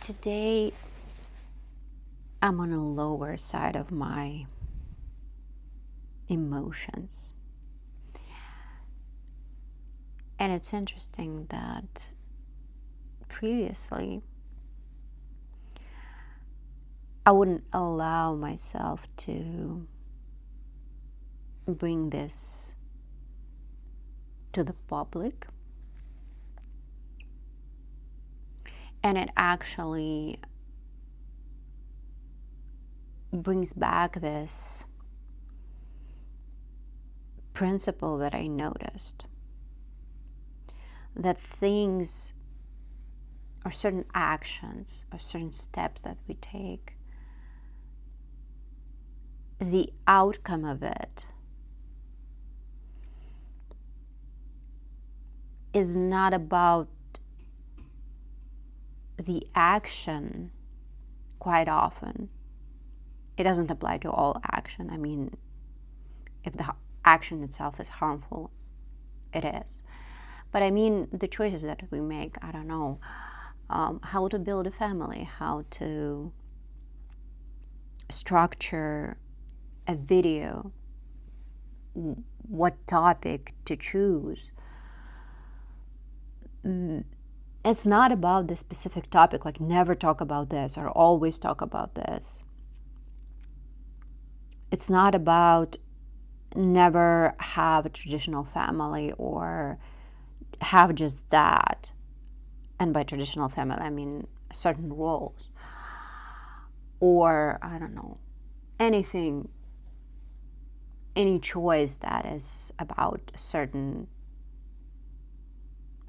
Today, I'm on a lower side of my emotions. And it's interesting that previously, I wouldn't allow myself to bring this to the public. And it actually brings back this principle that I noticed, that things or certain actions or certain steps that we take, the outcome of it is not about the action. Quite often, it doesn't apply to all action. I mean, if the action itself is harmful, it is. But I mean, the choices that we make, I don't know, how to build a family, how to structure a video, what topic to choose. It's not about the specific topic, like never talk about this or always talk about this. It's not about never have a traditional family or have just that. And by traditional family, I mean certain roles. Or, I don't know, anything, any choice that is about a certain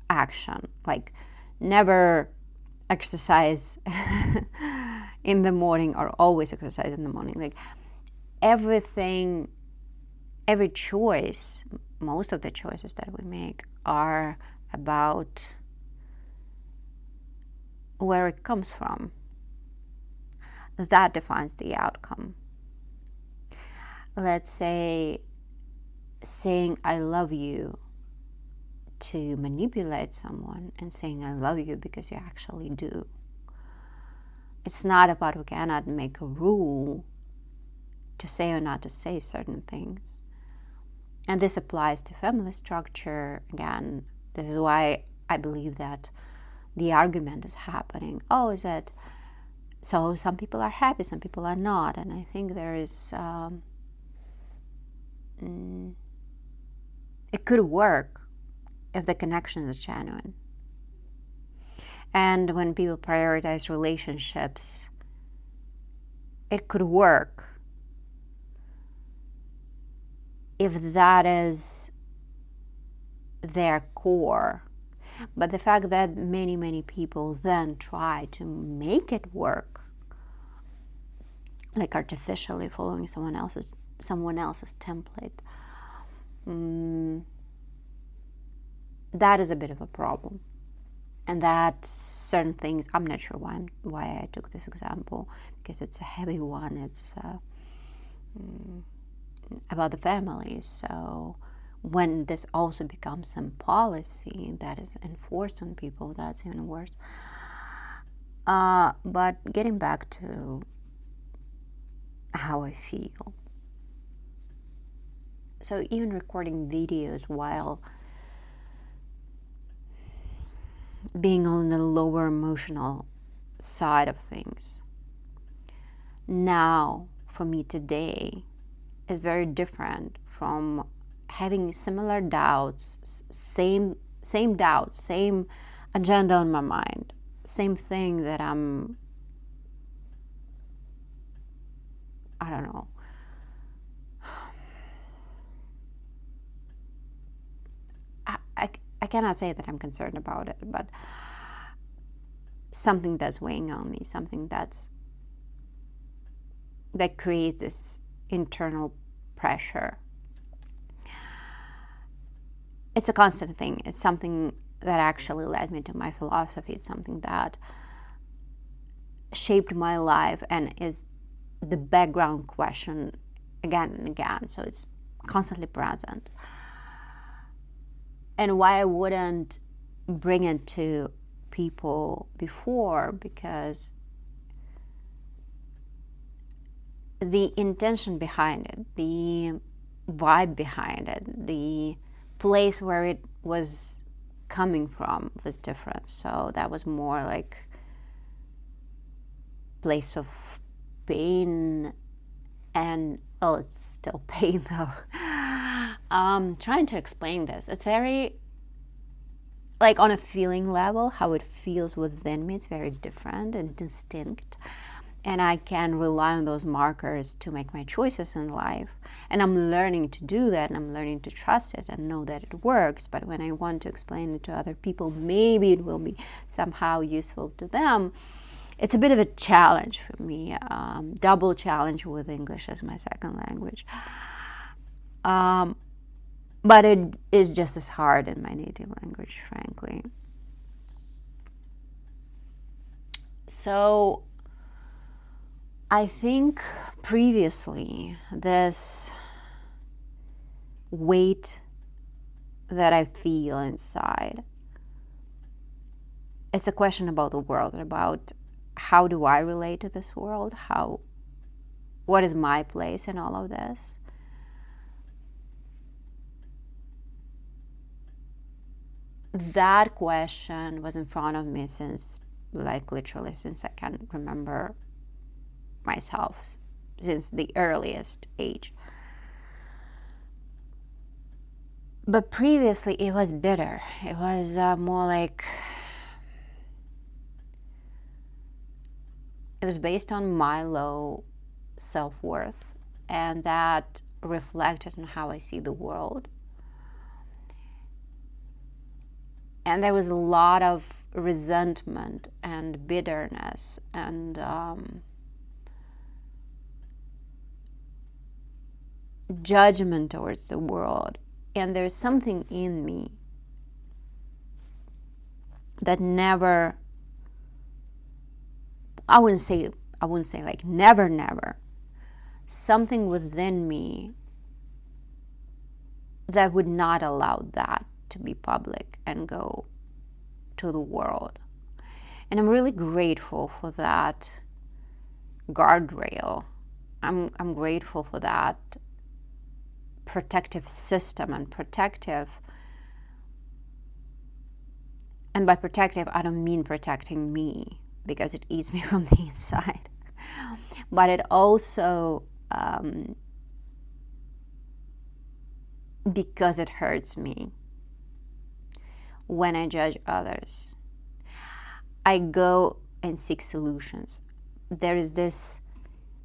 action. Like never exercise in the morning or always exercise in the morning. Like everything, every choice, most of the choices that we make are about where it comes from. That defines the outcome. Let's say saying I love you to manipulate someone and saying I love you because you actually do. It's not about we cannot make a rule to say or not to say certain things. And this applies to family structure. Again, this is why I believe that the argument is happening. Oh, is it so some people are happy, some people are not. And I think there is, it could work if the connection is genuine. And when people prioritize relationships, it could work if that is their core. But the fact that many people then try to make it work, like artificially following someone else's template, that is a bit of a problem. And that certain things, I'm not sure why I took this example, because it's a heavy one. It's about the family. So when this also becomes some policy that is enforced on people, that's even worse. But getting back to how I feel. So even recording videos while being on the lower emotional side of things, now for me today is very different from having similar doubts, same doubts, same agenda on my mind, same thing that I don't know, I cannot say that I'm concerned about it, but something that's weighing on me, something that creates this internal pressure. It's a constant thing. It's something that actually led me to my philosophy. It's something that shaped my life and is the background question again and again. So it's constantly present. And why I wouldn't bring it to people before, because the intention behind it, the vibe behind it, the place where it was coming from was different. So that was more like place of pain, and oh, it's still pain though. Trying to explain this, it's very, like, on a feeling level, how it feels within me, it's very different and distinct, and I can rely on those markers to make my choices in life. And I'm learning to do that, and I'm learning to trust it and know that it works. But when I want to explain it to other people, maybe it will be somehow useful to them. It's a bit of a challenge for me, double challenge with English as my second language. But it is just as hard in my native language, frankly. So I think previously this weight that I feel inside, it's a question about the world, about how do I relate to this world? What is my place in all of this? That question was in front of me since, like, literally since I can remember myself, since the earliest age. But previously it was bitter. It was more like, it was based on my low self-worth, and that reflected on how I see the world. And there was a lot of resentment and bitterness and judgment towards the world. And there's something in me that never, I wouldn't say like never, something within me that would not allow that to be public and go to the world. And I'm really grateful for that guardrail. I'm grateful for that protective system, and by protective I don't mean protecting me, because it eats me from the inside, but it also because it hurts me when I judge others. I go and seek solutions. There is this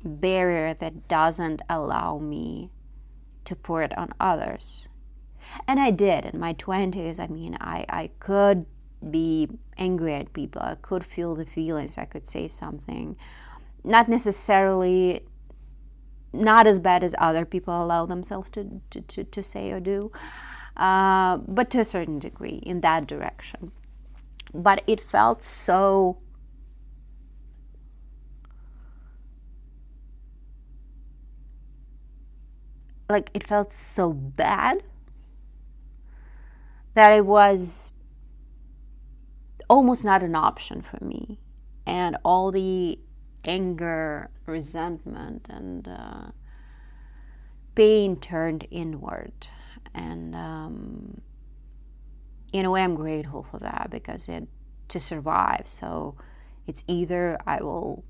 barrier that doesn't allow me to pour it on others. And I did in my 20s. I mean, I could be angry at people. I could feel the feelings. I could say something. Not necessarily, not as bad as other people allow themselves to say or do, but to a certain degree in that direction. But it felt so bad that it was almost not an option for me. And all the anger, resentment, and pain turned inward. And in a way, I'm grateful for that, because to survive. So it's either I will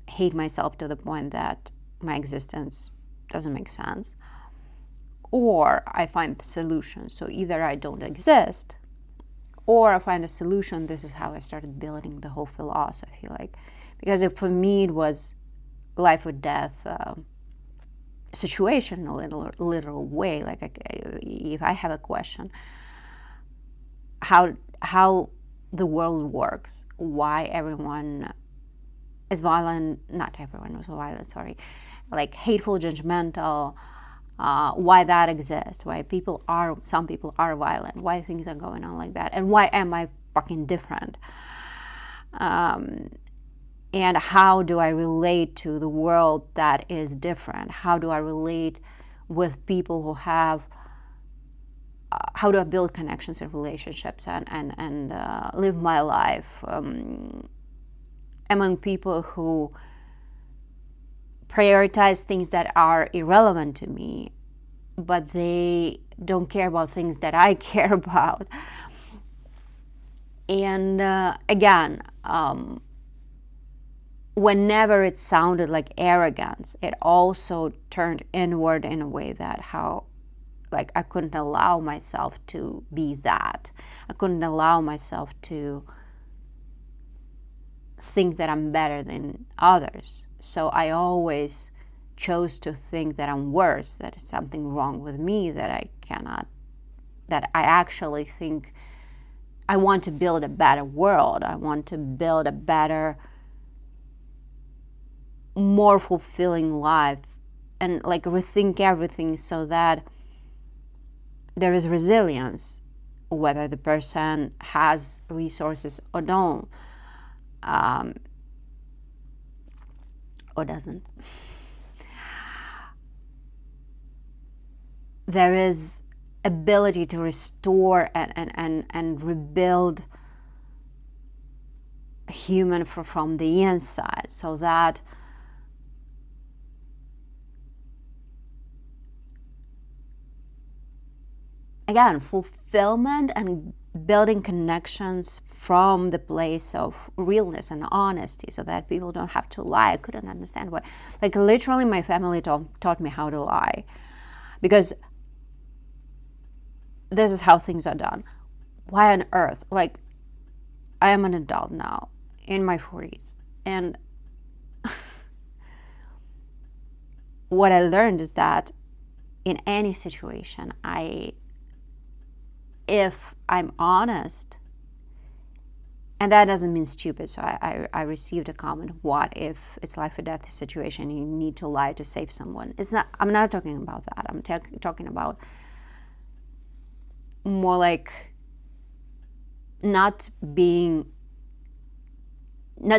hate myself to the point that my existence doesn't make sense, or I find the solution. So either I don't exist, or I find a solution. This is how I started building the whole philosophy, like, because for me it was life or death situation in a literal way. Like, if I have a question, how the world works, why everyone is violent, not everyone was violent, sorry, like hateful, judgmental, why that exists, why some people are violent, why things are going on like that, and why am I fucking different? And how do I relate to the world that is different? How do I relate with people who have how do I build connections and relationships and live my life among people who prioritize things that are irrelevant to me, but they don't care about things that I care about. And again, whenever it sounded like arrogance, it also turned inward in a way that I couldn't allow myself to be that. I couldn't allow myself to think that I'm better than others. So I always chose to think that I'm worse, that it's something wrong with me, that I actually think I want to build a better world. I want to build a better, more fulfilling life, and rethink everything so that there is resilience, whether the person has resources or don't, or doesn't. There is ability to restore and rebuild a human from the inside, so that again, fulfillment and building connections from the place of realness and honesty, so that people don't have to lie. I couldn't understand why. Literally, my family taught me how to lie, because this is how things are done. Why on earth? I am an adult now, in my 40s, and what I learned is that in any situation, if I'm honest, and that doesn't mean stupid, so I received a comment, what if it's life or death situation and you need to lie to save someone? I'm not talking about that. I'm talking about more like not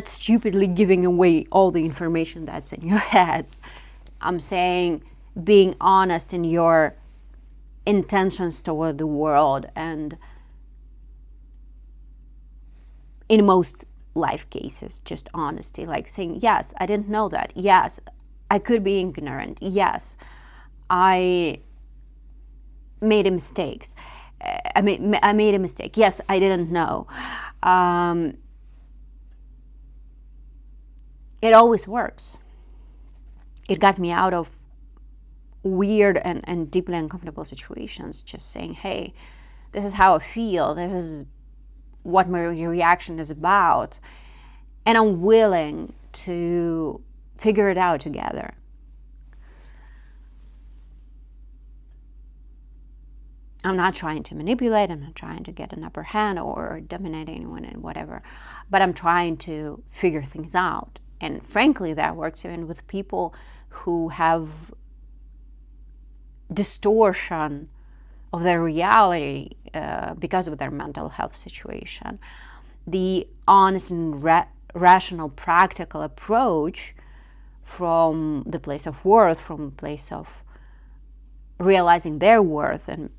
stupidly giving away all the information that's in your head. I'm saying being honest in your intentions toward the world, and in most life cases, just honesty, saying, yes, I didn't know that. Yes, I could be ignorant. Yes, I made a mistake. I made a mistake. Yes, I didn't know. It always works. It got me out of weird and deeply uncomfortable situations, just saying, hey, this is how I feel, this is what my reaction is about, and I'm willing to figure it out together. I'm not trying to manipulate, I'm not trying to get an upper hand or dominate anyone and whatever, but I'm trying to figure things out. And frankly, that works even with people who have distortion of their reality because of their mental health situation. The honest and rational, practical approach from the place of worth, from the place of realizing their worth, and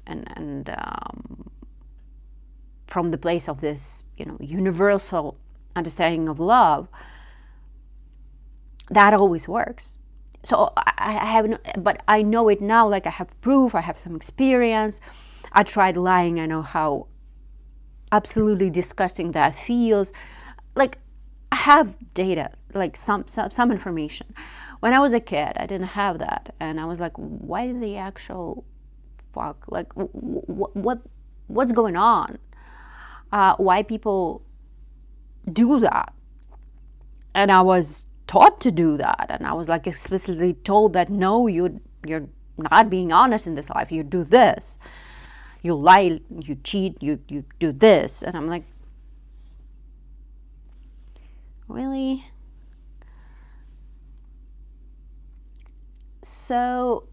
from the place of this, universal understanding of love, that always works. So but I know it now, I have proof, I have some experience. I tried lying, I know how absolutely disgusting that feels. I have data, some information. When I was a kid, I didn't have that, and I was like, why the actual fuck? What's going on? Why people do that? And I was taught to do that, and I was explicitly told that no, you're not being honest in this life. You do this, you lie, you cheat, you do this, and I'm like, really? So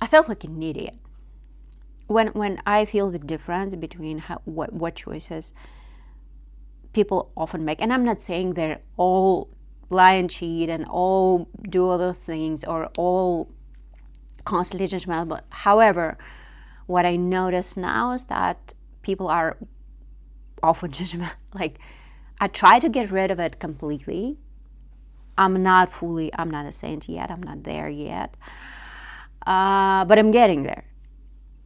I felt like an idiot when I feel the difference between what choices people often make. And I'm not saying they're all lie and cheat and all do other things or all constantly judgmental. But however, what I notice now is that people are often judgmental. Like, I try to get rid of it completely. I'm not a saint yet. I'm not there yet. But I'm getting there.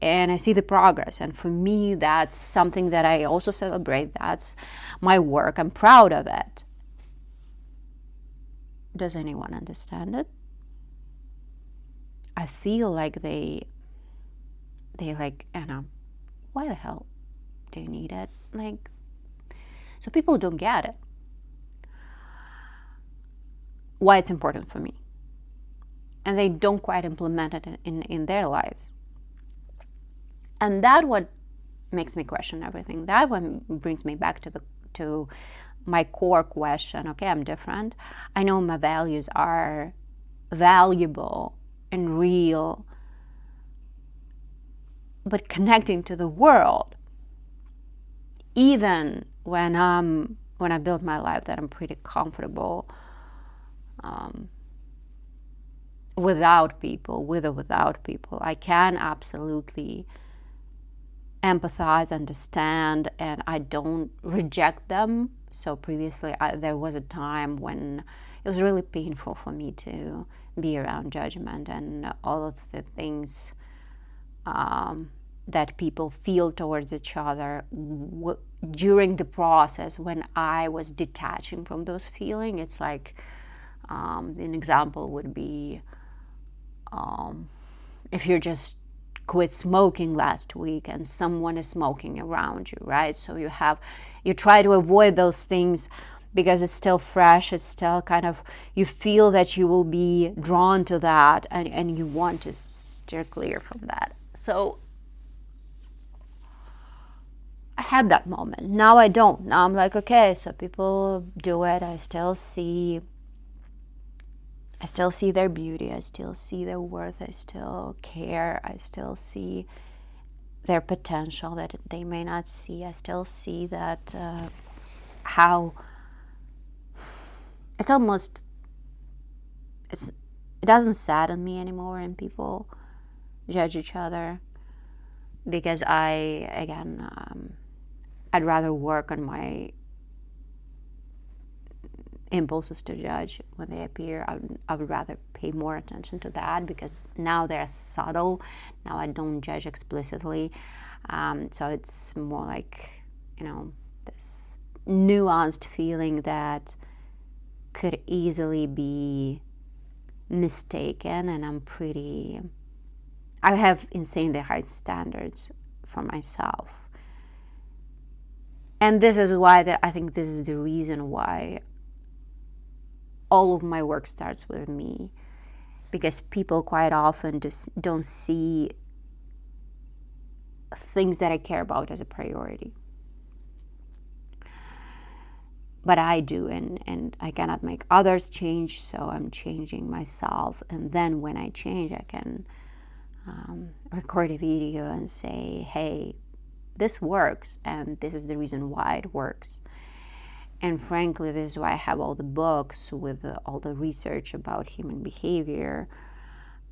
And I see the progress. And for me, that's something that I also celebrate. That's my work. I'm proud of it. Does anyone understand it? I feel like they like, Anna, why the hell do you need it? Like, so people don't get it. Why it's important for me. And they don't quite implement it in their lives. And that what makes me question everything. That one brings me back to my core question. Okay, I'm different. I know my values are valuable and real, but connecting to the world, even when I build my life that I'm pretty comfortable without people, with or without people, I can absolutely empathize, understand, and I don't reject them. So previously, there was a time when it was really painful for me to be around judgment and all of the things that people feel towards each other during the process when I was detaching from those feelings. It's like, an example would be, if you're just quit smoking last week and someone is smoking around you, right? So you try to avoid those things because it's still fresh, it's still kind of, you feel that you will be drawn to that, and you want to steer clear from that. So I had that moment. Now I don't. Now I'm like, okay, so people do it. I still see their beauty. I still see their worth. I still care. I still see their potential that they may not see. I still see that how it's almost, it doesn't sadden me anymore when people judge each other, because I'd rather work on my impulses to judge when they appear. I would rather pay more attention to that, because now they're subtle. Now I don't judge explicitly. So it's more like, this nuanced feeling that could easily be mistaken. And I have insanely high standards for myself. And this is why I think this is the reason why all of my work starts with me, because people quite often just don't see things that I care about as a priority. But I do, and I cannot make others change, so I'm changing myself. And then when I change, I can record a video and say, hey, this works, and this is the reason why it works. And frankly, this is why I have all the books with all the research about human behavior.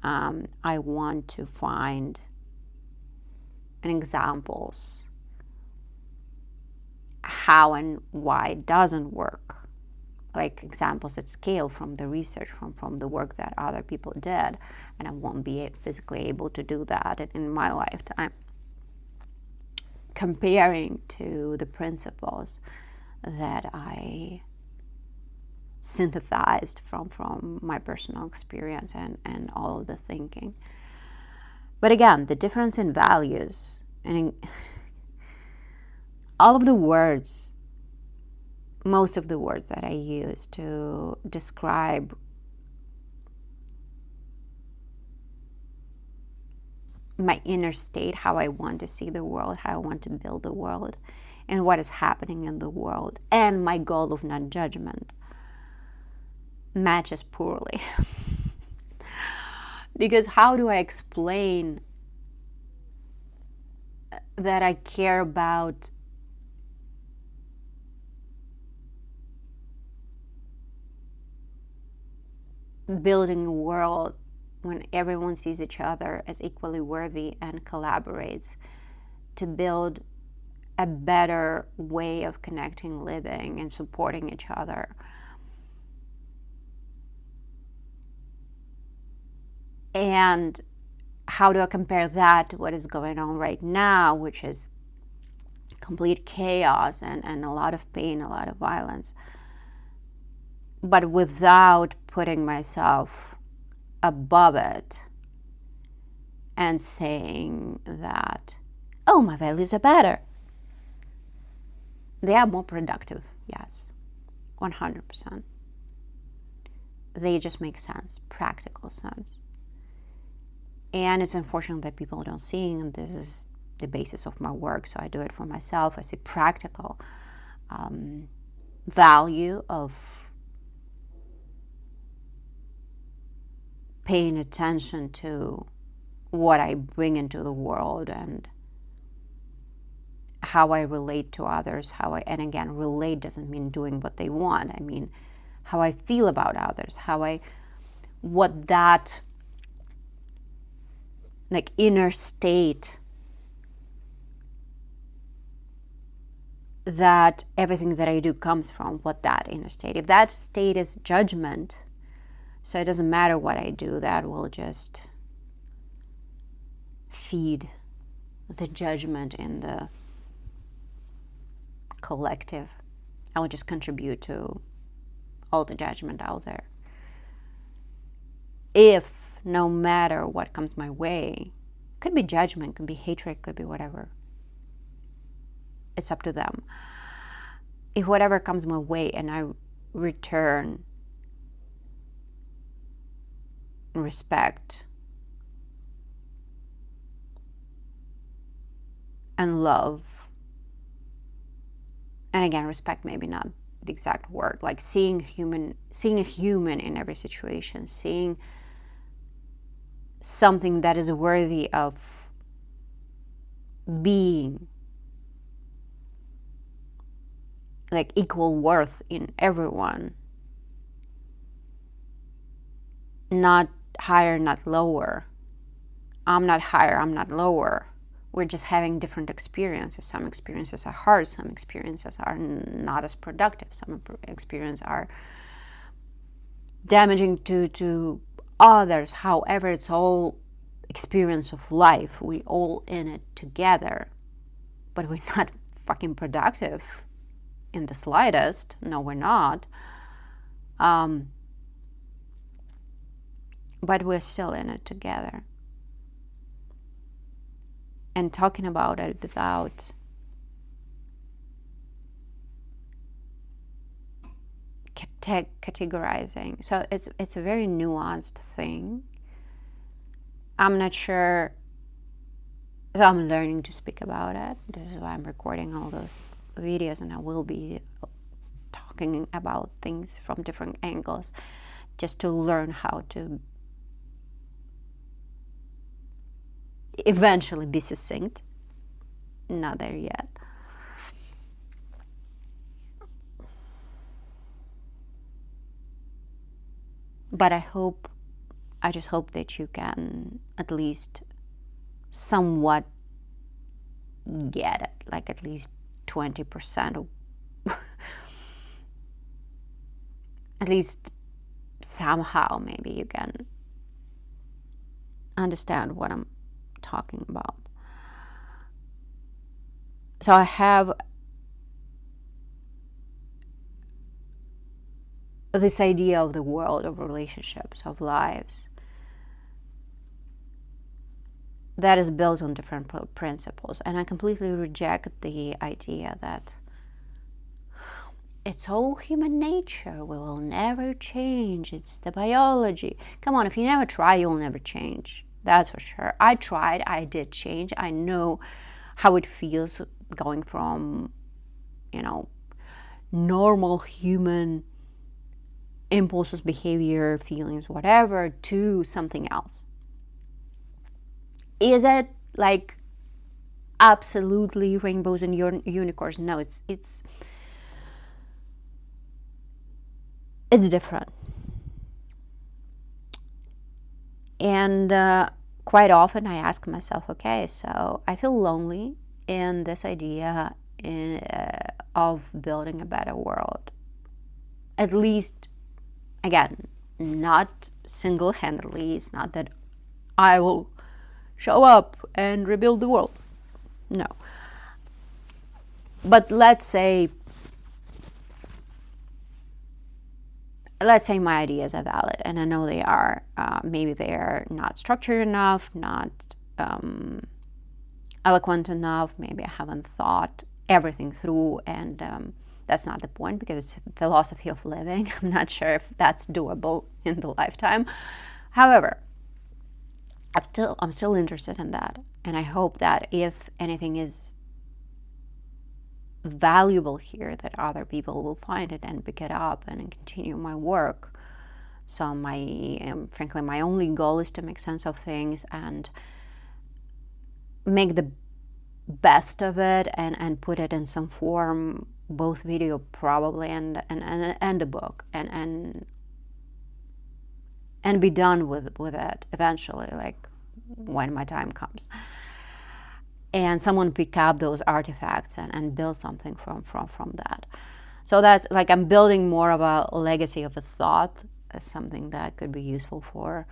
I want to find examples how and why it doesn't work, like examples that scale from the research, from the work that other people did, and I won't be physically able to do that in my lifetime, comparing to the principles that I synthesized from my personal experience and all of the thinking. But again, the difference in values and all of the words, most of the words that I use to describe my inner state, how I want to see the world, how I want to build the world, and what is happening in the world, and my goal of non-judgment, matches poorly. Because how do I explain that I care about building a world when everyone sees each other as equally worthy and collaborates to build a better way of connecting, living, and supporting each other. And how do I compare that to what is going on right now, which is complete chaos and a lot of pain, a lot of violence, but without putting myself above it and saying that, oh, my values are better. They are more productive, yes, 100%. They just make sense, practical sense. And it's unfortunate that people don't see, and this is the basis of my work, so I do it for myself. I see practical value of paying attention to what I bring into the world and how I relate to others, and again, relate doesn't mean doing what they want. I mean, how I feel about others, what that like inner state, that everything that I do comes from, what that inner state. If that state is judgment, so it doesn't matter what I do, that will just feed the judgment in the collective. I will just contribute to all the judgment out there. If no matter what comes my way, could be judgment, could be hatred, could be whatever, it's up to them. If whatever comes my way and I return respect and love, and again, respect maybe not the exact word, like seeing a human in every situation, seeing something that is worthy of being, like equal worth in everyone, not higher, not lower. I'm not higher, I'm not lower. We're just having different experiences. Some experiences are hard, some experiences are not as productive, some experiences are damaging to others. However, it's all experience of life. We all in it together, but we're not fucking productive in the slightest. No, we're not. But we're still in it together. And talking about it without categorizing. So it's a very nuanced thing. I'm not sure, so I'm learning to speak about it. This is why I'm recording all those videos, and I will be talking about things from different angles just to learn how to eventually be succinct. Not there yet. But I just hope that you can at least somewhat get it, like at least 20% of at least somehow maybe you can understand what I'm talking about. So I have this idea of the world, of relationships, of lives, that is built on different principles. And I completely reject the idea that it's all human nature, we will never change, it's the biology. Come on, if you never try, you'll never change. That's for sure. I tried, I did change. I know how it feels going from, normal human impulses, behavior, feelings, whatever, to something else. Is it like absolutely rainbows and unicorns? No, it's different. And quite often I ask myself, okay, so I feel lonely in this idea of building a better world. At least, again, not single-handedly. It's not that I will show up and rebuild the world. No. But let's say my ideas are valid, and I know they are. Maybe they're not structured enough, not eloquent enough. Maybe I haven't thought everything through, and that's not the point, because it's philosophy of living. I'm not sure if that's doable in the lifetime. However, I'm still interested in that, and I hope that if anything is valuable here, that other people will find it and pick it up and continue my work. So frankly, my only goal is to make sense of things and make the best of it, and put it in some form, both video probably and a book, and be done with it eventually, like when my time comes. And someone pick up those artifacts and build something from that. So that's like, I'm building more of a legacy of a thought, as something that could be useful for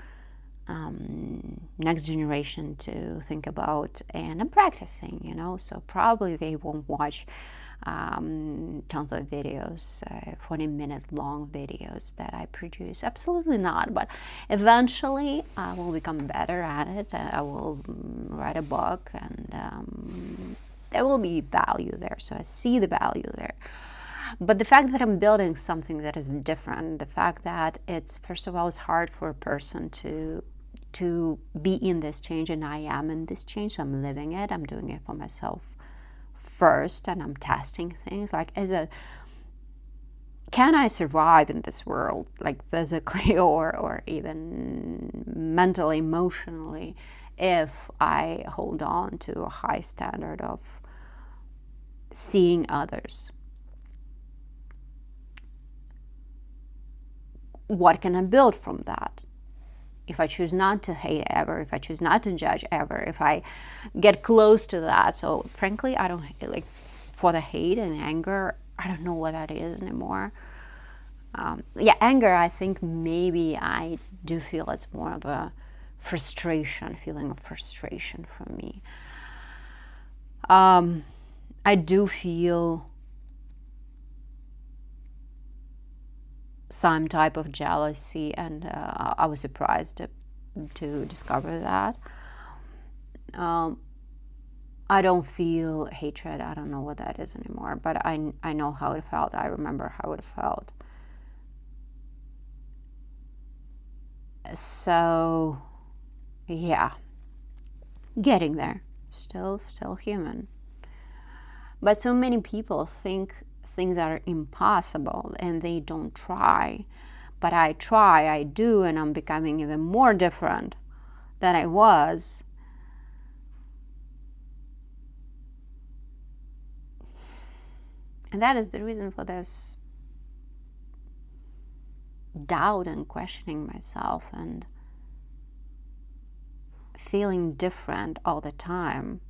next generation to think about. And I'm practicing, so probably they won't watch tons of videos, 40-minute long videos that I produce. Absolutely not. But eventually I will become better at it. I will write a book, and there will be value there. So I see the value there. But the fact that I'm building something that is different, the fact that it's, first of all, it's hard for a person to be in this change, and I am in this change, so I'm living it. I'm doing it for myself first, and I'm testing things like, can I survive in this world, like physically or even mentally, emotionally, if I hold on to a high standard of seeing others? What can I build from that? If I choose not to hate ever, if I choose not to judge ever, if I get close to that. So frankly, I don't, like, for the hate and anger, I don't know what that is anymore. Anger, I think maybe I do feel it's more of a feeling of frustration for me. I do feel some type of jealousy, and I was surprised to discover that. I don't feel hatred. I don't know what that is anymore, but I know how it felt. I remember how it felt. So, yeah, getting there. Still human. But so many people think things are impossible and they don't try. But I try, I do, and I'm becoming even more different than I was. And that is the reason for this doubt and questioning myself and feeling different all the time.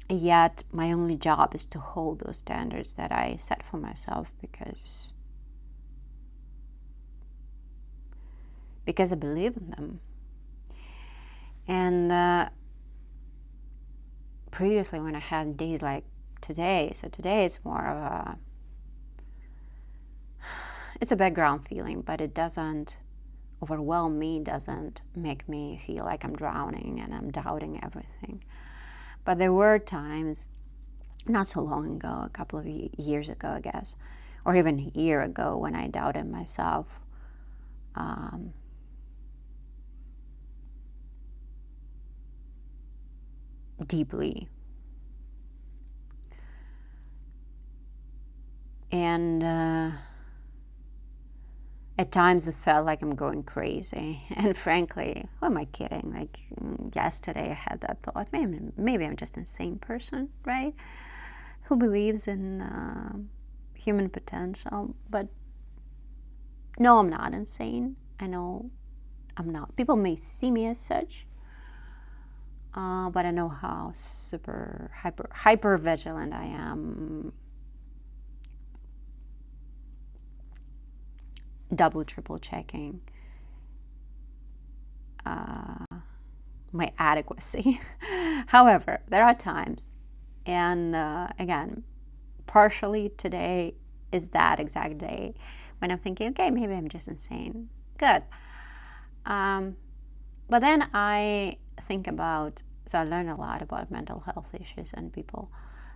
Yet my only job is to hold those standards that I set for myself, because I believe in them. And previously, when I had days like today, so today it's more of it's a background feeling, but it doesn't overwhelm me, doesn't make me feel like I'm drowning and I'm doubting everything. But there were times, not so long ago, a couple of years ago, I guess, or even a year ago, when I doubted myself. Deeply. And at times it felt like I'm going crazy. And frankly, who am I kidding? Like, yesterday I had that thought, maybe I'm just an insane person, right? Who believes in human potential. But No, I'm not insane. I know I'm not. People may see me as such, but I know how super hyper vigilant I am. Double, triple checking my adequacy. However, there are times, and again, partially today is that exact day when I'm thinking, okay, maybe I'm just insane. Good. But then I think about, so I learn a lot about mental health issues and people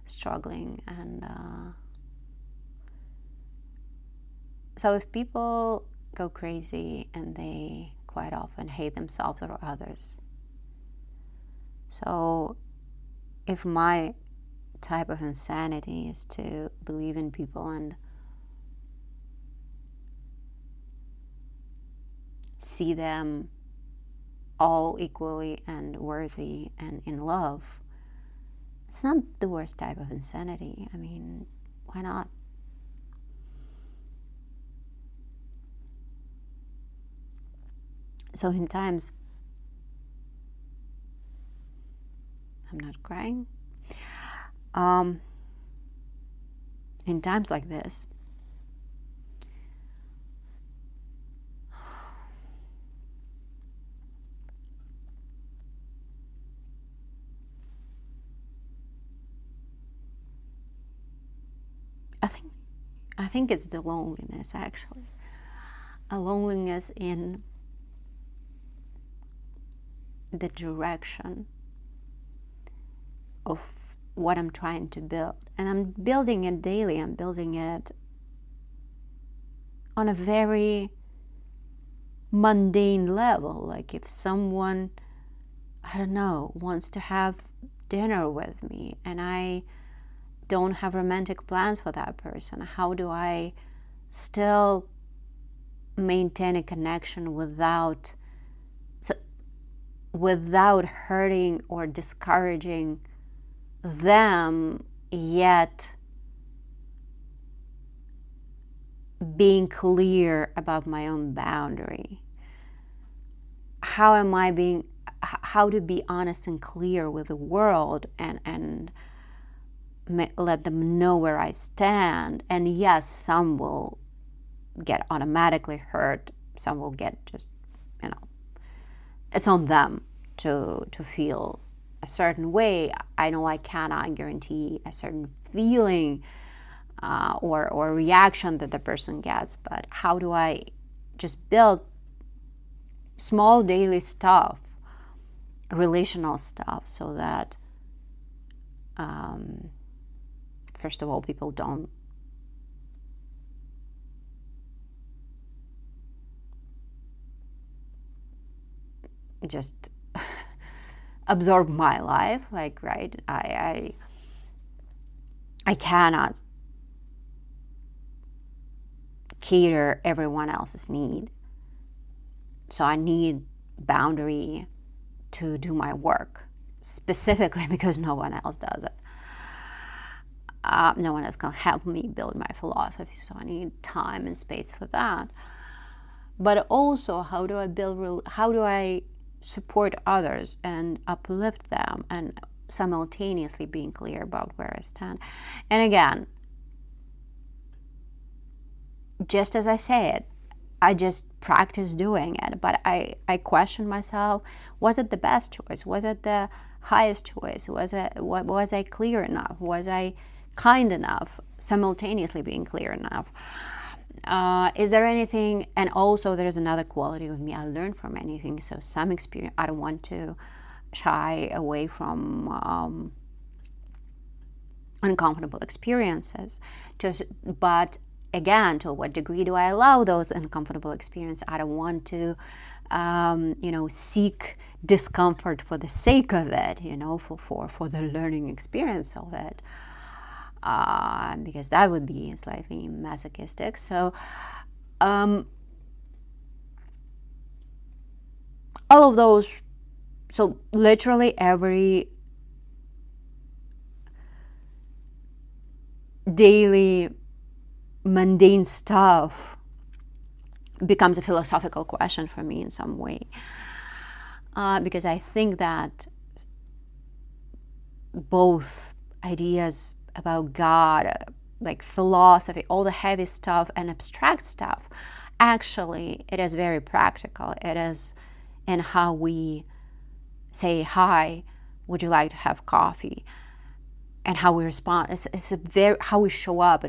struggling. And so if people go crazy and they quite often hate themselves or others, so if my type of insanity is to believe in people and see them all equally and worthy and in love, it's not the worst type of insanity. I mean, why not? So in times, I'm not crying. In times like this, I think it's the loneliness, actually. A loneliness in the direction of what I'm trying to build. And I'm building it daily. I'm building it on a very mundane level. Like if someone, I don't know, wants to have dinner with me and I don't have romantic plans for that person, how do I still maintain a connection without hurting or discouraging them, yet being clear about my own boundary? How to be honest and clear with the world and let them know where I stand. And yes, some will get automatically hurt, some will get just, it's on them to feel a certain way. I know I cannot guarantee a certain feeling or reaction that the person gets, but how do I just build small daily stuff, relational stuff, so that first of all, people don't just absorb my life, like, right? I cannot cater everyone else's need. So I need boundary to do my work, specifically because no one else does it. No one else can help me build my philosophy, so I need time and space for that. But also, how do I support others and uplift them, and simultaneously being clear about where I stand? And again, just as I said, I just practice doing it, but I question myself, was it the best choice? Was it the highest choice? Was I clear enough? Was I kind enough? Simultaneously being clear enough. Is there anything? And also, there's another quality of me. I learn from anything. So some experience, I don't want to shy away from uncomfortable experiences. But again, to what degree do I allow those uncomfortable experiences? I don't want to, seek discomfort for the sake of it. For the learning experience of it. Because that would be slightly masochistic. So all of those, so literally every daily mundane stuff becomes a philosophical question for me in some way. Because I think that both ideas about God, like philosophy, all the heavy stuff and abstract stuff, actually, it is very practical. It is in how we say, hi, would you like to have coffee? And how we respond. It's a very, how we show up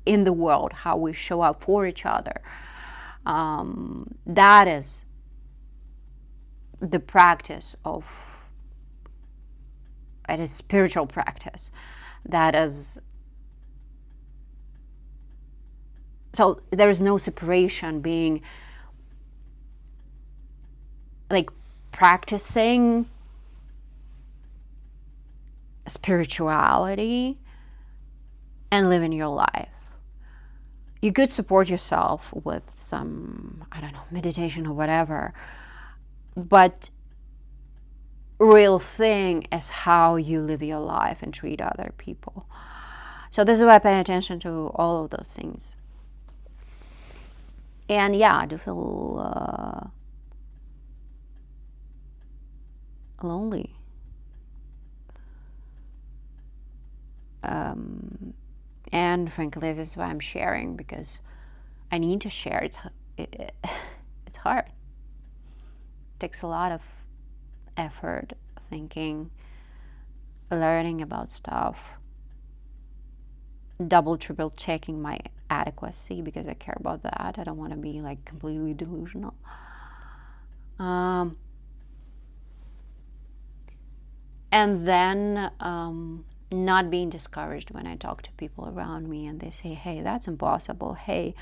in the world, how we show up for each other. That is the practice of, it is spiritual practice. That is, so there is no separation being like practicing spirituality and living your life. You could support yourself with some, I don't know, meditation or whatever, but real thing is how you live your life and treat other people. So this is why I pay attention to all of those things. And yeah, I do feel lonely. And frankly, this is why I'm sharing, because I need to share. It's hard. It takes a lot of effort, thinking, learning about stuff, double, triple checking my adequacy, because I care about that. I don't want to be like completely delusional. And then not being discouraged when I talk to people around me and they say, hey, that's impossible. Hey,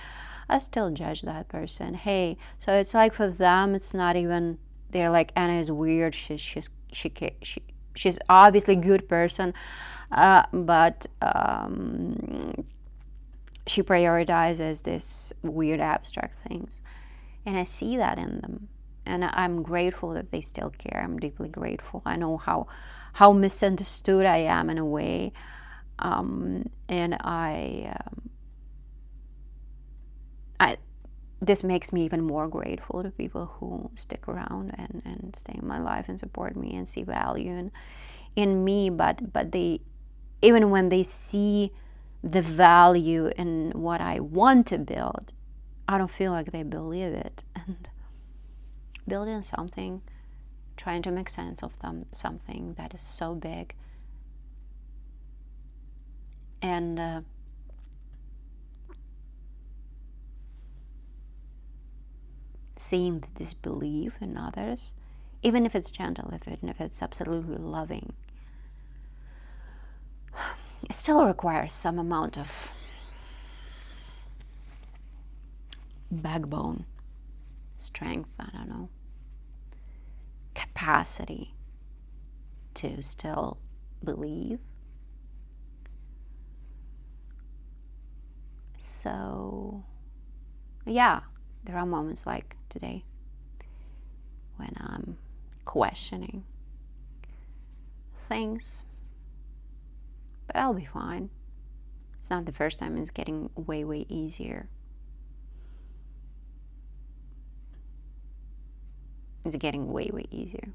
I still judge that person. Hey, so it's like for them, it's not even, they're like, Anna is weird. She's obviously a good person, but she prioritizes this weird abstract things. And I see that in them. And I'm grateful that they still care. I'm deeply grateful. I know how misunderstood I am in a way. And this makes me even more grateful to people who stick around and stay in my life and support me and see value in me. But they, even when they see the value in what I want to build, I don't feel like they believe it. And building something, trying to make sense of something that is so big, and seeing the disbelief in others, even if it's gentle, even if it's absolutely loving, it still requires some amount of backbone, strength, I don't know, capacity to still believe. So, yeah, there are moments like today when I'm questioning things, but I'll be fine. It's not the first time. It's getting way, way easier. It's getting way, way easier.